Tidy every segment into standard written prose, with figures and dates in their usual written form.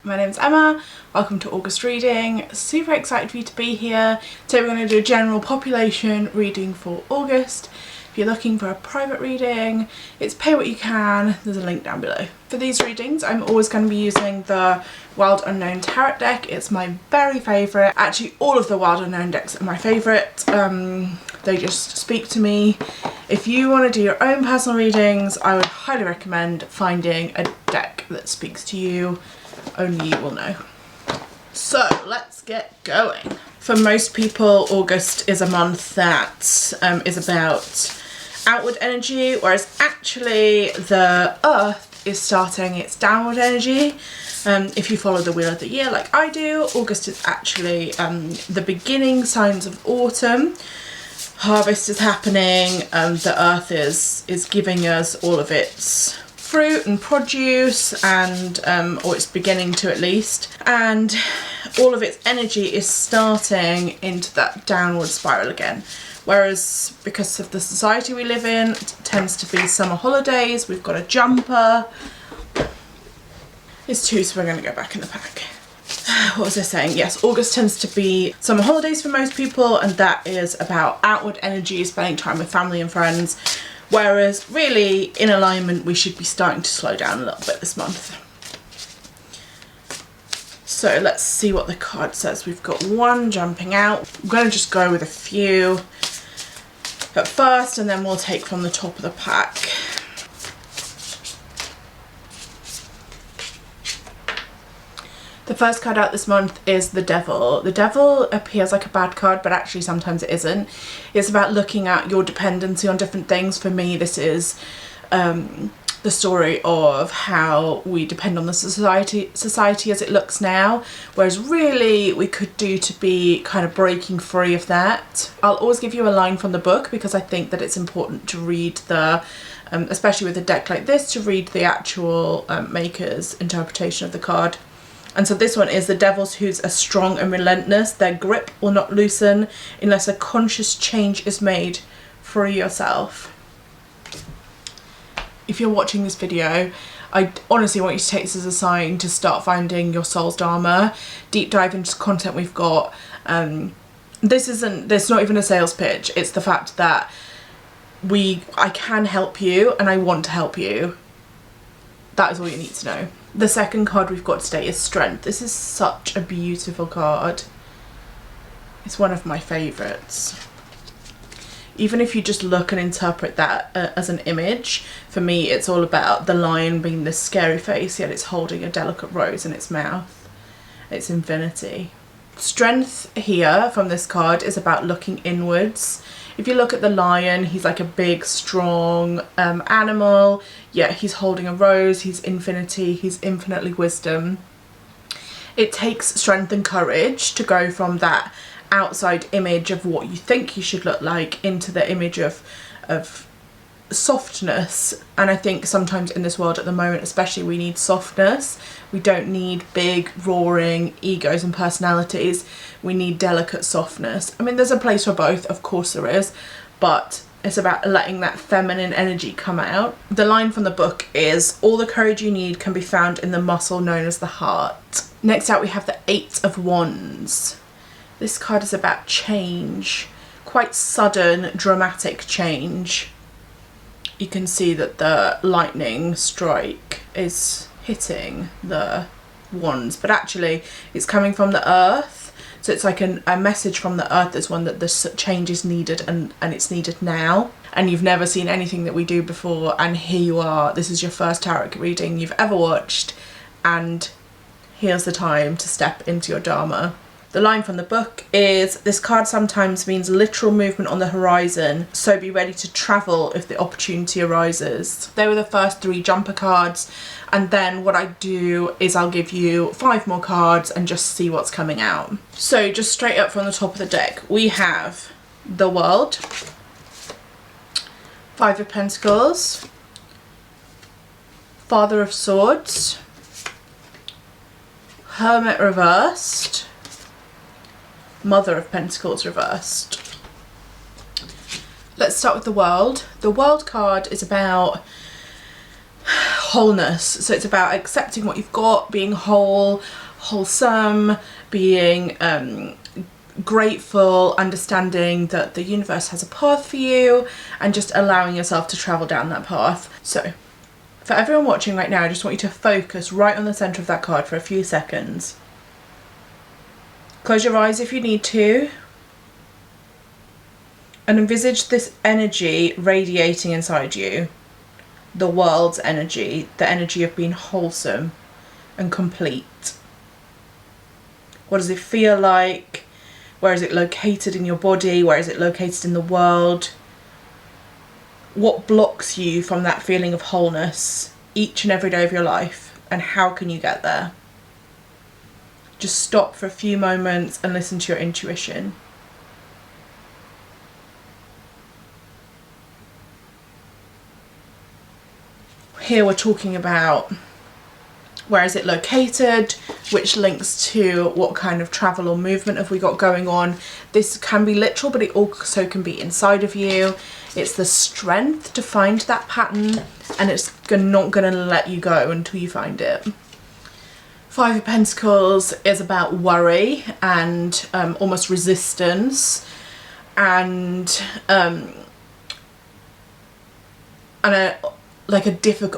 my name's Emma. Welcome to August reading. Super excited for you to be here. Today we're going to do a general population reading for August. If you're looking for a private reading, it's pay what you can. There's a link down below. For these readings, I'm always going to be using the Wild Unknown Tarot deck. It's my very favourite. Actually, all of the Wild Unknown decks are my favourite. They just speak to me. If you want to do your own personal readings, I would highly recommend finding a deck that speaks to you. Only you will know. So let's get going. For most people, August is a month that is about outward energy, whereas actually the earth is starting its downward energy. If you follow the wheel of the year like I do, August is actually the beginning signs of autumn. Harvest is happening, the earth is giving us all of its fruit and produce, and or it's beginning to at least, and all of its energy is starting into that downward spiral again. Whereas because of the society we live in, it tends to be summer holidays. We've got a jumper. It's 2, so we're going to go back in the pack. What was I saying? Yes, August tends to be summer holidays for most people, and that is about outward energy, spending time with family and friends. Whereas really in alignment, we should be starting to slow down a little bit this month. So let's see what the card says. We've got one jumping out. I'm going to just go with a few at first, and then we'll take from the top of the pack. The first card out this month is the Devil. The Devil appears like a bad card, but actually sometimes it isn't. It's about looking at your dependency on different things. For me, this is the story of how we depend on the society as it looks now, whereas really we could do to be kind of breaking free of that. I'll always give you a line from the book because I think that it's important to read the especially with a deck like this, to read the actual maker's interpretation of the card. And so this one is the Devil's who's are strong and relentless. Their grip will not loosen unless a conscious change is made. Free yourself. If you're watching this video, I honestly want you to take this as a sign to start finding your soul's dharma. Deep dive into the content we've got. There's not even a sales pitch. It's the fact that I can help you and I want to help you. That is all you need to know. The second card we've got today is Strength. This is such a beautiful card. It's one of my favourites. Even if you just look and interpret that as an image, for me it's all about the lion being this scary face, yet it's holding a delicate rose in its mouth. It's infinity. Strength here from this card is about looking inwards. If you look at the lion, he's like a big, strong animal, yet he's holding a rose, he's infinity, he's infinitely wisdom. It takes strength and courage to go from that outside image of what you think you should look like into the image of softness. And I think sometimes in this world at the moment especially, we need softness. We don't need big roaring egos and personalities. We need delicate softness. I mean, there's a place for both, of course there is, but it's about letting that feminine energy come out. The line from the book is, all the courage you need can be found in the muscle known as the heart. Next out we have the 8 of Wands. This card is about change, quite sudden, dramatic change. You can see that the lightning strike is hitting the wands, but actually it's coming from the earth. So it's like a message from the earth. There's one that this change is needed and it's needed now. And you've never seen anything that we do before, and here you are. This is your first tarot reading you've ever watched, and here's the time to step into your dharma. The line from the book is, this card sometimes means literal movement on the horizon, so be ready to travel if the opportunity arises. They were the first 3 jumper cards, and then what I do is I'll give you 5 more cards and just see what's coming out. So just straight up from the top of the deck, we have the World, 5 of Pentacles, Father of Swords, Hermit Reversed, Mother of Pentacles reversed. Let's start with the World. The World card is about wholeness. So it's about accepting what you've got, being whole, wholesome, being grateful, understanding that the universe has a path for you, and just allowing yourself to travel down that path. So for everyone watching right now, I just want you to focus right on the center of that card for a few seconds. Close your eyes if you need to, and envisage this energy radiating inside you, the world's energy, the energy of being wholesome and complete. What does it feel like? Where is it located in your body? Where is it located in the world? What blocks you from that feeling of wholeness each and every day of your life, and how can you get there? Just stop for a few moments and listen to your intuition. Here we're talking about where is it located, which links to what kind of travel or movement have we got going on. This can be literal, but it also can be inside of you. It's the strength to find that pattern, and it's not going to let you go until you find it. Five of Pentacles is about worry and almost resistance, and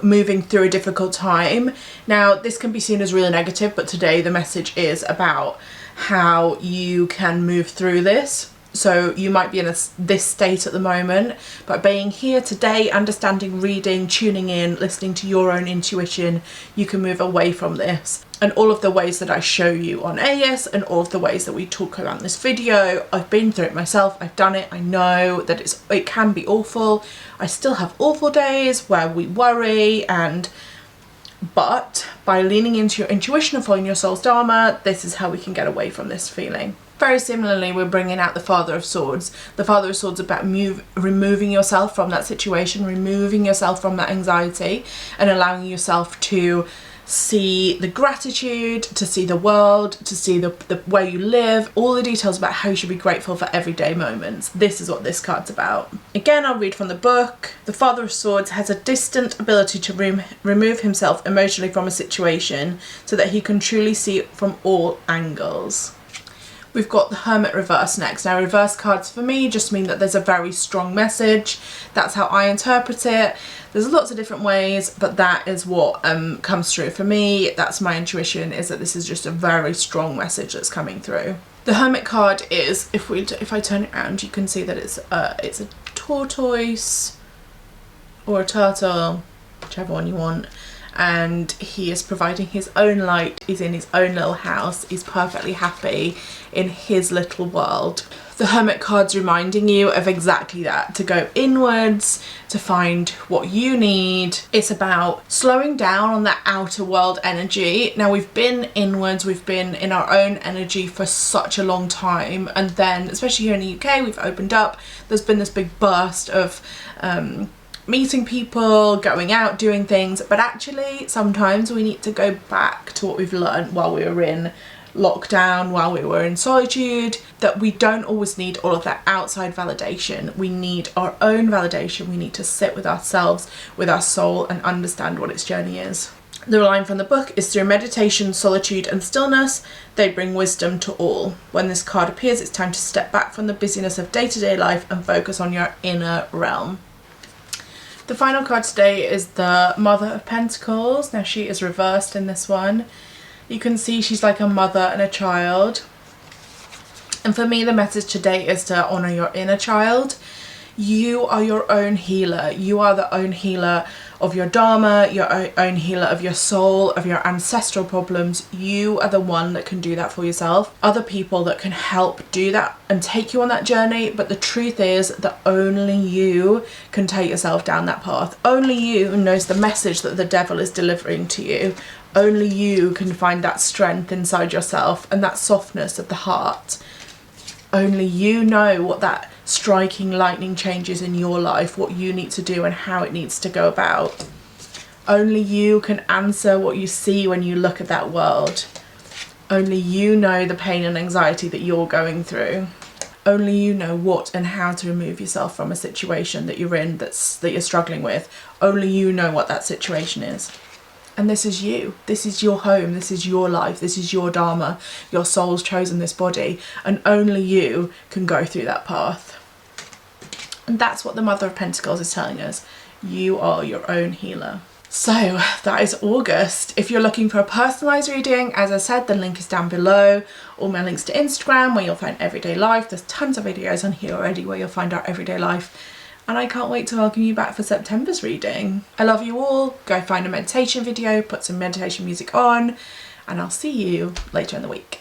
moving through a difficult time. Now this can be seen as really negative, but today the message is about how you can move through this. So you might be in this state at the moment, but being here today, understanding, reading, tuning in, listening to your own intuition, you can move away from this. And all of the ways that I show you on AS, and all of the ways that we talk about in this video, I've been through it myself, I've done it, I know that it can be awful. I still have awful days where we worry, but by leaning into your intuition and following your soul's dharma, this is how we can get away from this feeling. Very similarly, we're bringing out the Father of Swords. The Father of Swords is about removing yourself from that situation, removing yourself from that anxiety, and allowing yourself to see the gratitude, to see the world, to see the where you live, all the details about how you should be grateful for everyday moments. This is what this card's about. Again, I'll read from the book. The Father of Swords has a distant ability to remove himself emotionally from a situation so that he can truly see it from all angles. We've got the Hermit Reverse next. Now reverse cards for me just mean that there's a very strong message. That's how I interpret it. There's lots of different ways, but that is what comes through for me. That's my intuition, is that this is just a very strong message that's coming through. The Hermit card is, if I turn it around, you can see that it's a tortoise or a turtle, whichever one you want. And he is providing his own light. He's in his own little house. He's perfectly happy in his little world. The Hermit card's reminding you of exactly that, to go inwards, to find what you need. It's about slowing down on that outer world energy. Now we've been inwards, we've been in our own energy for such a long time, and then especially here in the UK, we've opened up. There's been this big burst of meeting people, going out, doing things, but actually sometimes we need to go back to what we've learned while we were in lockdown, while we were in solitude, that we don't always need all of that outside validation. We need our own validation. We need to sit with ourselves, with our soul, and understand what its journey is. The line from the book is, through meditation, solitude and stillness, they bring wisdom to all. When this card appears, it's time to step back from the busyness of day-to-day life and focus on your inner realm. The final card today is the Mother of Pentacles. Now she is reversed in this one. You can see she's like a mother and a child. And for me, the message today is to honour your inner child. You are your own healer. You are the own healer of your dharma, your own healer of your soul, of your ancestral problems. You are the one that can do that for yourself. Other people that can help do that and take you on that journey, but the truth is that only you can take yourself down that path. Only you knows the message that the devil is delivering to you. Only you can find that strength inside yourself and that softness of the heart. Only you know what that striking lightning changes in your life, what you need to do and how it needs to go about. Only you can answer what you see when you look at that world. Only you know the pain and anxiety that you're going through. Only you know what and how to remove yourself from a situation that you're in, that you're struggling with. Only you know what that situation is. And this is you. This is your home. This is your life. This is your dharma. Your soul's chosen this body, and only you can go through that path. And that's what the Mother of Pentacles is telling us. You are your own healer. So that is August. If you're looking for a personalised reading, as I said, the link is down below. All my links to Instagram, where you'll find everyday life. There's tons of videos on here already where you'll find our everyday life. And I can't wait to welcome you back for September's reading. I love you all. Go find a meditation video, put some meditation music on, and I'll see you later in the week.